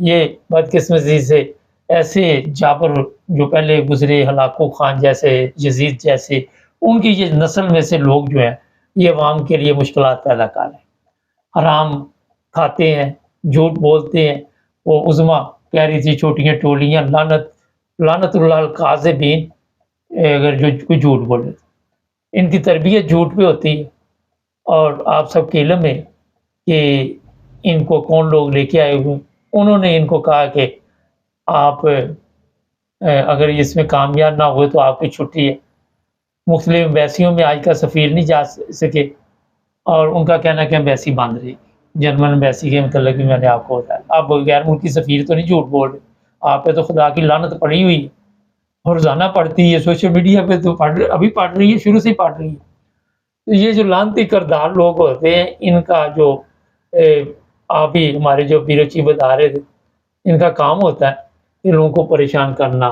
یہ بدقسمتی سے ایسے جابر جو پہلے گزرے، ہلاکو خان جیسے، یزید جیسے، ان کی یہ نسل میں سے لوگ جو ہیں یہ عوام کے لیے مشکلات پیدا کر رہے ہیں، حرام کھاتے ہیں، جھوٹ بولتے ہیں۔ وہ عظما کہہ رہی تھی چھوٹیاں ٹولیاں، لعنت اللہ القاذبین، اگر جو کوئی جھوٹ بولے ان کی تربیت جھوٹ پہ ہوتی ہے۔ اور آپ سب کے علم ہے کہ ان کو کون لوگ لے کے آئے ہوئے، انہوں نے ان کو کہا کہ آپ اگر اس میں کامیاب نہ ہوئے تو آپ کی چھٹی ہے۔ مختلف امبیسیوں میں آج کا سفیر نہیں جا سکے، اور ان کا کہنا ہے کہ امبیسی بند رہی۔ جرمن امبیسی کے متعلق بھی میں نے آپ کو بتایا، آپ غیر ملکی سفیر تو نہیں جھوٹ بول رہے، آپ پہ تو خدا کی لعنت پڑی ہوئی ہے، اور روزانہ پڑھتی ہے، سوشل میڈیا پہ تو ابھی پڑھ رہی ہے، شروع سے ہی پڑھ رہی ہے۔ تو یہ جو لعنتی کردار لوگ ہوتے ہیں، ان کا جو آپ ہی ہمارے جو بیروچی بتا رہے تھے، ان کا کام ہوتا ہے کہ لوگوں کو پریشان کرنا۔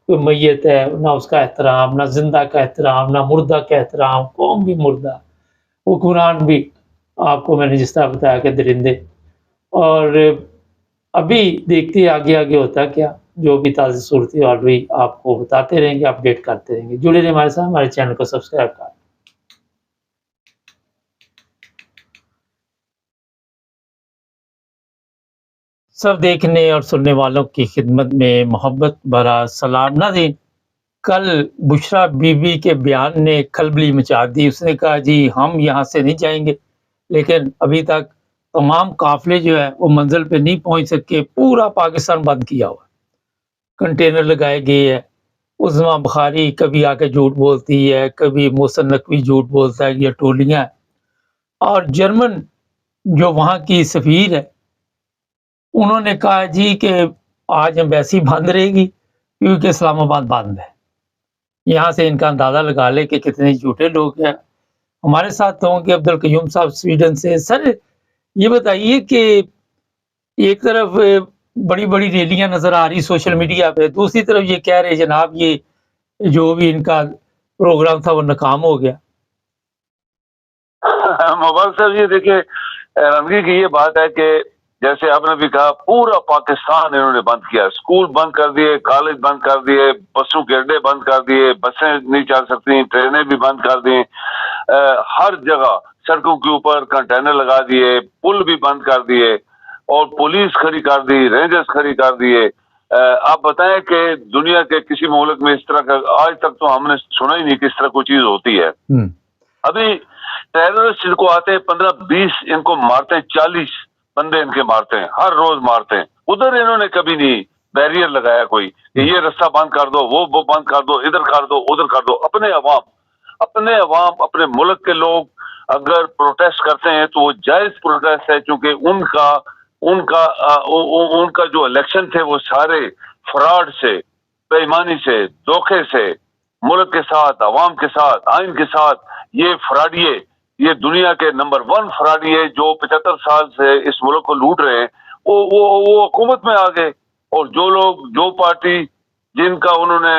کوئی میت ہے نہ اس کا احترام، نہ زندہ کا احترام، نہ مردہ کا احترام، قوم بھی مردہ، وہ قرآن بھی آپ کو میں نے جس طرح بتایا کہ درندے۔ اور ابھی دیکھتے آگے آگے ہوتا ہے کیا، جو بھی تازی صورتحال ہوئی آپ کو بتاتے رہیں گے، اپڈیٹ کرتے رہیں گے۔ جڑے رہیں ہمارے ساتھ، ہمارے چینل کو سبسکرائب کریں۔ سب دیکھنے اور سننے والوں کی خدمت میں محبت بھرا سلام۔ ناظرین، کل بشرا بی بی کے بیان نے کھلبلی مچا دی۔ اس نے کہا جی ہم یہاں سے نہیں جائیں گے، لیکن ابھی تک تمام قافلے جو ہے وہ منزل پہ نہیں پہنچ سکے، پورا پاکستان بند کیا ہوا، کنٹینر لگائے گئے ہیں۔ عظما بخاری کبھی آ کے جھوٹ بولتی ہے، کبھی محسن نقوی جھوٹ بولتا ہے، یہ ٹولیاں ہیں۔ اور جرمن جو وہاں کی سفیر ہے، انہوں نے کہا جی کہ آج امبیسی بند رہے گی کیونکہ اسلام آباد بند ہے۔ یہاں سے ان کا اندازہ لگا لے کہ کتنے جھوٹے لوگ ہیں۔ ہمارے ساتھ ہوں گے عبدالقیوم صاحب سویڈن سے۔ سر یہ بتائیے کہ ایک طرف بڑی بڑی ریلیاں نظر آ رہی سوشل میڈیا پہ، دوسری طرف یہ کہہ رہے جناب یہ جو بھی ان کا پروگرام تھا وہ ناکام ہو گیا۔ مبارک صاحب، یہ دیکھیں رنگی کی یہ بات ہے کہ جیسے آپ نے بھی کہا پورا پاکستان انہوں نے بند کیا، اسکول بند کر دیے، کالج بند کر دیے، بسوں کے اڈے بند کر دیے، بسیں نہیں چل سکتی، ٹرینیں بھی بند کر دی، ہر جگہ سڑکوں کے اوپر کنٹینر لگا دیے، پل بھی بند کر دیے، اور پولیس کھڑی کر دی، رینجرز کھڑی کر دیے۔ آپ بتائیں کہ دنیا کے کسی ملک میں اس طرح کا آج تک تو ہم نے سنا ہی نہیں کہ اس طرح کوئی چیز ہوتی ہے۔ ابھی ٹیررسٹ ان کو آتے ہیں 15-20، ان کو مارتے ہیں، 40 بندے ان کے مارتے ہیں، ہر روز مارتے ہیں۔ ادھر انہوں نے کبھی نہیں بیریئر لگایا کوئی کہ یہ رستہ بند کر دو، وہ بند کر دو، ادھر کر دو، ادھر کر دو۔ اپنے عوام اپنے ملک کے لوگ اگر پروٹیسٹ کرتے ہیں تو وہ جائز پروٹیسٹ ہے، چونکہ ان کا جو الیکشن تھے وہ سارے فراڈ سے، بے ایمانی سے، دھوکے سے، ملک کے ساتھ، عوام کے ساتھ، آئین کے ساتھ، یہ فراڈیے، یہ دنیا کے نمبر 1 فراڈیے جو 75 سال سے اس ملک کو لوٹ رہے ہیں، وہ حکومت میں آ گئے۔ اور جو پارٹی جن کا انہوں نے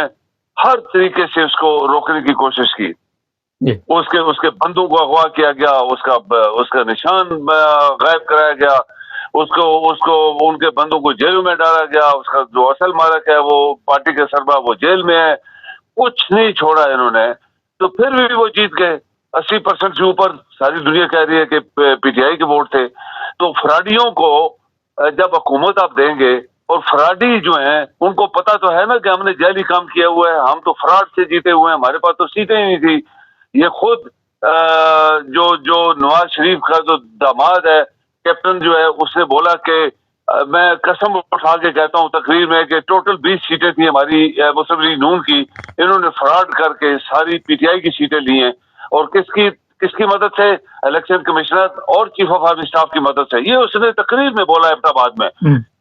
ہر طریقے سے اس کو روکنے کی کوشش کی، اس کے بندوں کو اغوا کیا گیا، اس کا نشان غائب کرایا گیا، ان کے بندوں کو جیل میں ڈالا گیا، اس کا جو اصل مالک ہے وہ پارٹی کے سربراہ وہ جیل میں ہے، کچھ نہیں چھوڑا انہوں نے۔ تو پھر بھی وہ جیت گئے 80% سے اوپر۔ ساری دنیا کہہ رہی ہے کہ پی ٹی آئی کے ووٹ تھے۔ تو فراڈیوں کو جب حکومت آپ دیں گے، اور فراڈی جو ہیں ان کو پتا تو ہے نا کہ ہم نے جعلی کام کیا ہوا ہے، ہم تو فراڈ سے جیتے ہوئے ہیں، ہمارے پاس تو سیٹیں ہی نہیں تھی۔ یہ خود جو نواز شریف کا جو داماد ہے، کیپٹن جو ہے، اس نے بولا کہ میں قسم اٹھا کے کہتا ہوں تقریر میں کہ ٹوٹل 20 سیٹیں تھیں ہماری مسلم لیگ نون کی، انہوں نے فراڈ کر کے ساری پی ٹی آئی کی سیٹیں لی ہیں۔ اور کس کی مدد سے؟ الیکشن کمشنر اور چیف آف آرمی اسٹاف کی مدد سے۔ یہ اس نے تقریر میں بولا ابن آباد میں۔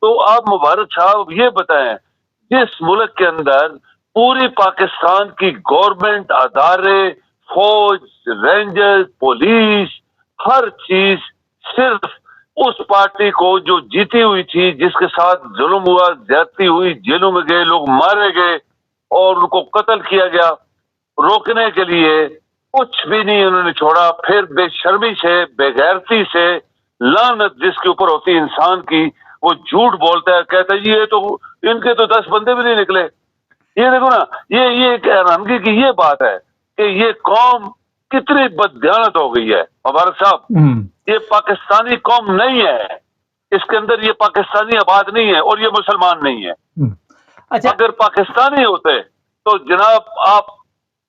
تو آپ مبارک صاحب یہ بتائیں، جس ملک کے اندر پوری پاکستان کی گورنمنٹ، ادارے، فوج، رینجر، پولیس، ہر چیز صرف اس پارٹی کو جو جیتی ہوئی تھی، جس کے ساتھ ظلم ہوا، زیادتی ہوئی، جیلوں میں گئے لوگ، مارے گئے اور ان کو قتل کیا گیا، روکنے کے لیے کچھ بھی نہیں انہوں نے چھوڑا۔ پھر بے شرمی سے، بے غیرتی سے، لعنت جس کے اوپر ہوتی انسان کی، وہ جھوٹ بولتا ہے, کہتا ہے یہ تو ان کے تو 10 بندے بھی نہیں نکلے. یہ دیکھو نا, یہ ایک حیرانگی کی یہ بات ہے کہ یہ قوم کتنی بددیانت ہو گئی ہے. مبارک صاحب, یہ پاکستانی قوم نہیں ہے, اس کے اندر یہ پاکستانی آباد نہیں ہے اور یہ مسلمان نہیں ہے. اچھا, اگر پاکستانی ہوتے تو جناب آپ,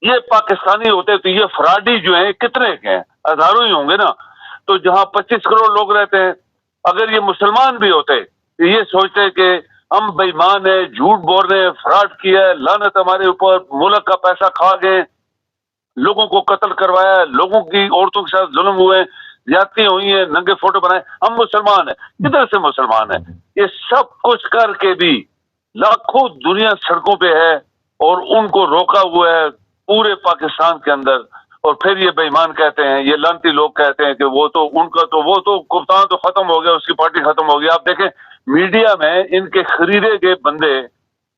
یہ پاکستانی ہوتے تو یہ فراڈی جو ہیں کتنے کے ہیں, ہزاروں ہی ہوں گے نا. تو جہاں 25 کروڑ لوگ رہتے ہیں, اگر یہ مسلمان بھی ہوتے تو یہ سوچتے کہ ہم بے ایمان ہیں, جھوٹ بول رہے ہیں, فراڈ کیا ہے, لعنت ہمارے اوپر, ملک کا پیسہ کھا گئے, لوگوں کو قتل کروایا, لوگوں کی عورتوں کے ساتھ ظلم ہوئے, زیادتی ہوئی ہیں, ننگے فوٹو بنائے, ہم مسلمان ہیں. کدھر سے مسلمان ہیں؟ یہ سب کچھ کر کے بھی لاکھوں دنیا سڑکوں پہ ہے اور ان کو روکا ہوا ہے پورے پاکستان کے اندر. اور پھر یہ بے ایمان کہتے ہیں, یہ لعنتی لوگ کہتے ہیں کہ وہ تو ان کا تو وہ تو کپتان تو ختم ہو گیا, اس کی پارٹی ختم ہو گئی. آپ دیکھیں میڈیا میں ان کے خریدے گئے بندے,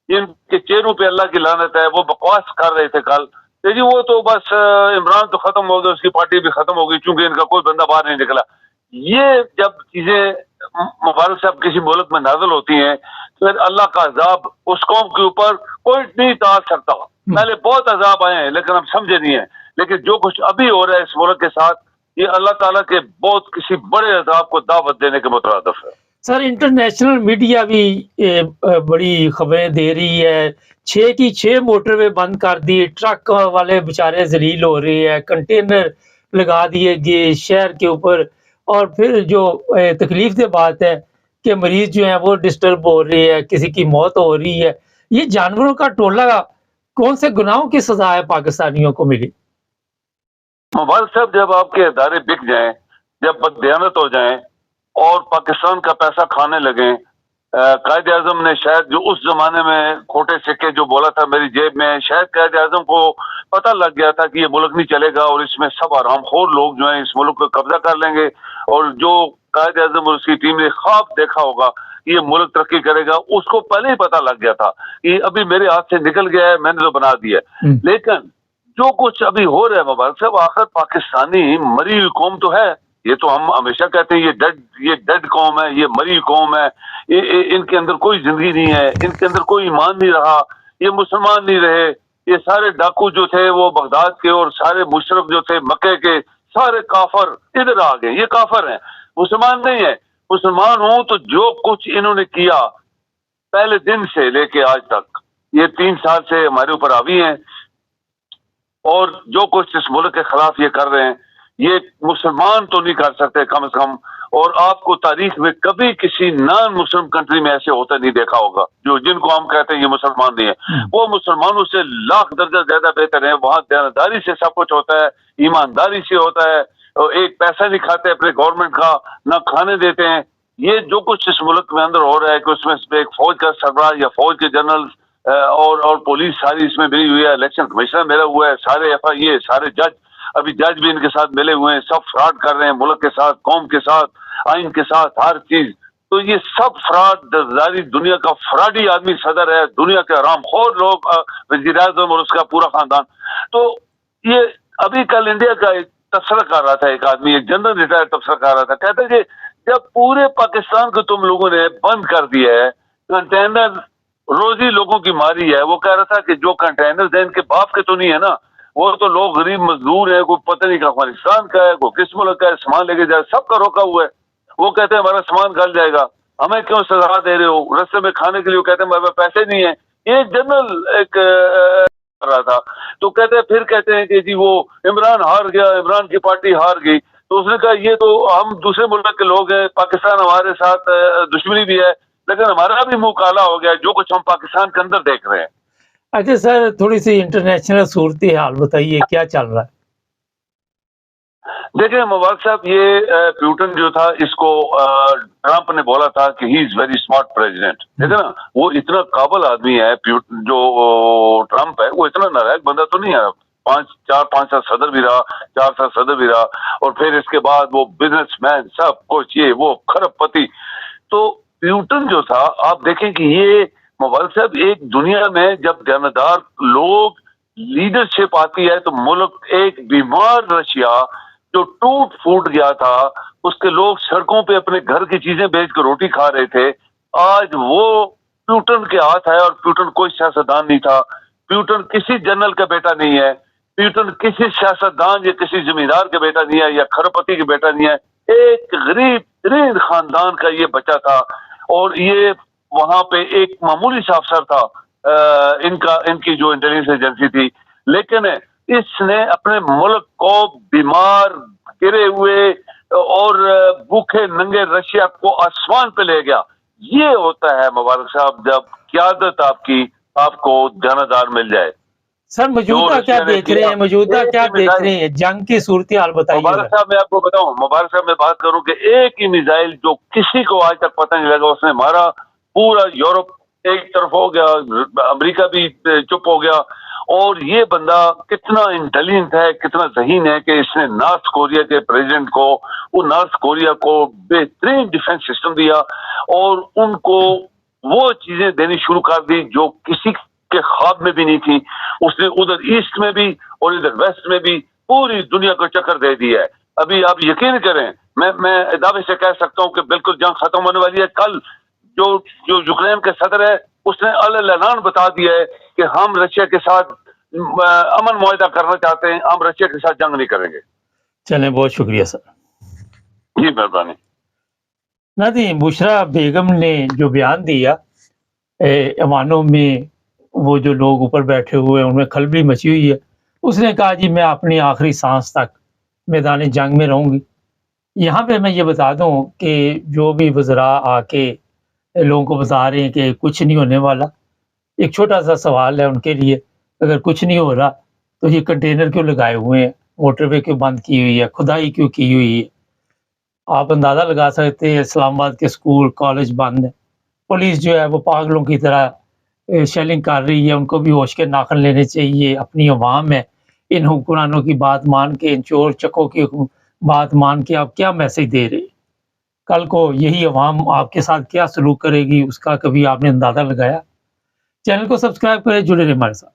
ان کے چہروں پہ اللہ کی لعنت ہے, وہ بکواس کر رہے تھے کل کہ جی وہ تو بس عمران تو ختم ہو گیا, اس کی پارٹی بھی ختم ہو گئی چونکہ ان کا کوئی بندہ باہر نہیں نکلا. یہ جب چیزیں مبارک صاحب کسی ملک میں نازل ہوتی ہیں پھر اللہ کا عذاب اس قوم کے اوپر کوئی نہیں ٹال سکتا. پہلے بہت عذاب آئے ہیں لیکن ہم سمجھے نہیں ہیں, لیکن جو کچھ ابھی ہو رہا ہے اس ملک کے ساتھ یہ اللہ تعالیٰ کے بہت کسی بڑے عذاب کو دعوت دینے کے مترادف ہے. سر انٹرنیشنل میڈیا بھی بڑی خبریں دے رہی ہے, 6 کی 6 موٹر وے بند کر دی, ٹرک والے بیچارے ذلیل ہو رہے ہیں, کنٹینر لگا دیے گئے شہر کے اوپر. اور پھر جو تکلیف دہ بات ہے کہ مریض جو ہیں وہ ڈسٹرب ہو رہے ہیں, کسی کی موت ہو رہی ہے. یہ جانوروں کا ٹولہ کون سے گناہوں کی سزا ہے پاکستانیوں کو ملی؟ مبارک صاحب, جب آپ کے ادارے بک جائیں, جب بددیانت ہو جائیں اور پاکستان کا پیسہ کھانے لگیں, قائد اعظم نے شاید جو اس زمانے میں کھوٹے سکے جو بولا تھا میری جیب میں, شاید قائد اعظم کو پتہ لگ گیا تھا کہ یہ ملک نہیں چلے گا اور اس میں سب حرام خور لوگ جو ہیں اس ملک کو قبضہ کر لیں گے. اور جو قائد اعظم اور اس کی ٹیم نے خواب دیکھا ہوگا کہ یہ ملک ترقی کرے گا, اس کو پہلے ہی پتہ لگ گیا تھا کہ ابھی میرے ہاتھ سے نکل گیا ہے, میں نے تو بنا دیا. لیکن جو کچھ ابھی ہو رہا ہے مبارک صاحب, آخر پاکستانی مری ہوئی قوم تو ہے. یہ تو ہم ہمیشہ کہتے ہیں یہ ڈیڈ قوم ہے, یہ مری قوم ہے, ان کے اندر کوئی زندگی نہیں ہے, ان کے اندر کوئی ایمان نہیں رہا, یہ مسلمان نہیں رہے. یہ سارے ڈاکو جو تھے وہ بغداد کے اور سارے مشرف جو تھے مکے کے سارے کافر ادھر آ گئے, یہ کافر ہیں, مسلمان نہیں ہے. مسلمان ہوں تو جو کچھ انہوں نے کیا پہلے دن سے لے کے آج تک, یہ 3 سال سے ہمارے اوپر حاوی ہیں اور جو کچھ اس ملک کے خلاف یہ کر رہے ہیں یہ مسلمان تو نہیں کر سکتے کم از کم. اور آپ کو تاریخ میں کبھی کسی نان مسلم کنٹری میں ایسے ہوتا نہیں دیکھا ہوگا جو جن کو ہم کہتے ہیں یہ مسلمان نہیں ہے. وہ مسلمانوں سے لاکھ درجہ زیادہ بہتر ہیں. وہاں دیانتداری سے سب کچھ ہوتا ہے, ایمانداری سے ہوتا ہے, ایک پیسہ نہیں کھاتے اپنے گورنمنٹ کا, نہ کھانے دیتے ہیں. یہ جو کچھ اس ملک میں اندر ہو رہا ہے کہ اس میں ایک فوج کا سربراہ یا فوج کے جنرل اور پولیس ساری اس میں ملی ہوئی ہے, الیکشن کمشنر ملا ہوا ہے, سارے ایف آئی اے, سارے جج, ابھی جج بھی ان کے ساتھ ملے ہوئے ہیں, سب فراڈ کر رہے ہیں ملک کے ساتھ, قوم کے ساتھ, آئین کے ساتھ, ہر چیز. تو یہ سب فراڈ ساری دنیا کا فراڈی آدمی صدر ہے, دنیا کے حرام خور لوگ, وزیر اعظم اور اس کا پورا خاندان. تو یہ ابھی کل انڈیا کا ایک تبصرہ کر رہا تھا, ایک آدمی, ایک جنرل ریٹائر تبصرہ کر رہا تھا, کہتا ہے کہ جب پورے پاکستان کو تم لوگوں نے بند کر دیا ہے, کنٹینر روزی لوگوں کی ماری ہے, وہ کہہ رہا تھا کہ جو کنٹینر ان کے باپ کے تو نہیں ہے نا, وہ تو لوگ غریب مزدور ہیں, کوئی پتہ نہیں کہ افغانستان کا ہے, کوئی کس ملک کا ہے, سامان لے کے جائے, سب کا روکا ہوا ہے. وہ کہتے ہیں ہمارا سامان گل جائے گا, ہمیں کیوں سزا دے رہے ہو, رستے میں کھانے کے لیے کہتے ہیں ہمارے پیسے نہیں ہیں. یہ جنرل ایک کر رہا تھا. تو کہتے ہیں پھر کہتے ہیں کہ جی وہ عمران ہار گیا, عمران کی پارٹی ہار گئی. تو اس نے کہا یہ تو ہم دوسرے ملک کے لوگ ہیں, پاکستان ہمارے ساتھ دشمنی بھی ہے لیکن ہمارا بھی منہ کالا ہو گیا جو کچھ ہم پاکستان کے اندر دیکھ رہے ہیں. اچھا سر, تھوڑی سی انٹرنیشنل صورتحال بتائیے, کیا چل رہا ہے؟ دیکھیں مبارک صاحب, یہ پیوٹن جو تھا اس کو ٹرمپ نے بولا تھا کہ ہی از ویری اسمارٹ پریزیڈنٹ. دیکھیں نا, وہ اتنا قابل آدمی ہے جو ٹرمپ ہے, وہ اتنا نالائق بندہ تو نہیں ہے. 5 سال صدر بھی رہا, 4 سال صدر بھی رہا, اور پھر اس کے بعد وہ بزنس مین, سب کچھ, یہ وہ کھرب پتی. تو پیوٹن جو تھا, آپ دیکھیں کہ یہ مبارک صاحب ایک دنیا میں جب دیانتدار لوگ لیڈرشپ آتی ہے تو ملک ایک بیمار رشیا جو ٹوٹ پھوٹ گیا تھا، اس کے لوگ سڑکوں پہ اپنے گھر کی چیزیں بیچ کر روٹی کھا رہے تھے، آج وہ پیوٹن کے ہاتھ ہے، اور پیوٹن کوئی سیاستدان نہیں تھا، پیوٹن کسی جنرل کا بیٹا نہیں ہے، پیوٹن کسی سیاستدان یا کسی زمیندار کا بیٹا نہیں ہے یا کھرپتی کا بیٹا نہیں ہے، ایک غریب ترین خاندان کا یہ بچہ تھا، اور یہ وہاں پہ ایک معمولی سا افسر تھا، ان کی جو انٹیلیجنس ایجنسی تھی، لیکن اس نے اپنے ملک کو بیمار، گرے ہوئے اور بھوکے ننگے رشیا کو آسمان پہ لے گیا۔ یہ ہوتا ہے مبارک صاحب جب قیادت آپ کو جانبدار مل جائے۔ سر موجودہ کیا دیکھ رہے ہیں، موجودہ کیا دیکھ رہے ہیں، جنگ کی صورتحال بتائیے۔ مبارک صاحب میں آپ کو بتاؤں، مبارک صاحب میں بات کروں کہ ایک ہی میزائل جو کسی کو آج تک پتہ نہیں لگا، اس نے مارا، پورا یورپ ایک طرف ہو گیا، امریکہ بھی چپ ہو گیا، اور یہ بندہ کتنا انٹیلیجنٹ ہے، کتنا ذہین ہے کہ اس نے نارتھ کوریا کے پریزیڈنٹ کو، وہ نارتھ کوریا کو بہترین ڈیفنس سسٹم دیا، اور ان کو وہ چیزیں دینی شروع کر دی جو کسی کے خواب میں بھی نہیں تھی۔ اس نے ادھر ایسٹ میں بھی اور ادھر ویسٹ میں بھی پوری دنیا کو چکر دے دیا ہے۔ ابھی آپ یقین کریں، میں دعوے سے کہہ سکتا ہوں کہ بالکل جنگ ختم ہونے والی ہے۔ کل جو یوکرین کے صدر ہے، اس نے اعلان بتا دیا ہے کہ ہم رشیا کے ساتھ امن معاہدہ کرنا چاہتے ہیں، ہم رشیا کے ساتھ جنگ نہیں کریں گے۔ چلیں، بہت شکریہ سر۔ جی مہربانی۔ نادین، بشرا بیگم نے جو بیان دیا، ایوانوں میں وہ جو لوگ اوپر بیٹھے ہوئے ہیں ان میں کھلبلی مچی ہوئی ہے، اس نے کہا جی میں اپنی آخری سانس تک میدان جنگ میں رہوں گی۔ یہاں پہ میں یہ بتا دوں کہ جو بھی وزراء آ کے لوگوں کو بتا رہے ہیں کہ کچھ نہیں ہونے والا، ایک چھوٹا سا سوال ہے ان کے لیے، اگر کچھ نہیں ہو رہا تو یہ کنٹینر کیوں لگائے ہوئے ہیں، موٹر وے کیوں بند کی ہوئی ہے، کھدائی کیوں کی ہوئی ہے؟ آپ اندازہ لگا سکتے ہیں اسلام آباد کے اسکول کالج بند ہیں، پولیس جو ہے وہ پاگلوں کی طرح شیلنگ کر رہی ہے۔ ان کو بھی ہوش کے ناخن لینے چاہیے، اپنی عوام ہے، ان حکمرانوں کی بات مان کے، ان چور چکوں کی بات مان کے آپ کیا میسج دے رہے ہیں؟ کل کو یہی عوام آپ کے ساتھ کیا سلوک کرے گی، اس کا کبھی آپ نے اندازہ لگایا؟ چینل کو سبسکرائب کریں، جڑے رہیں ہمارے ساتھ۔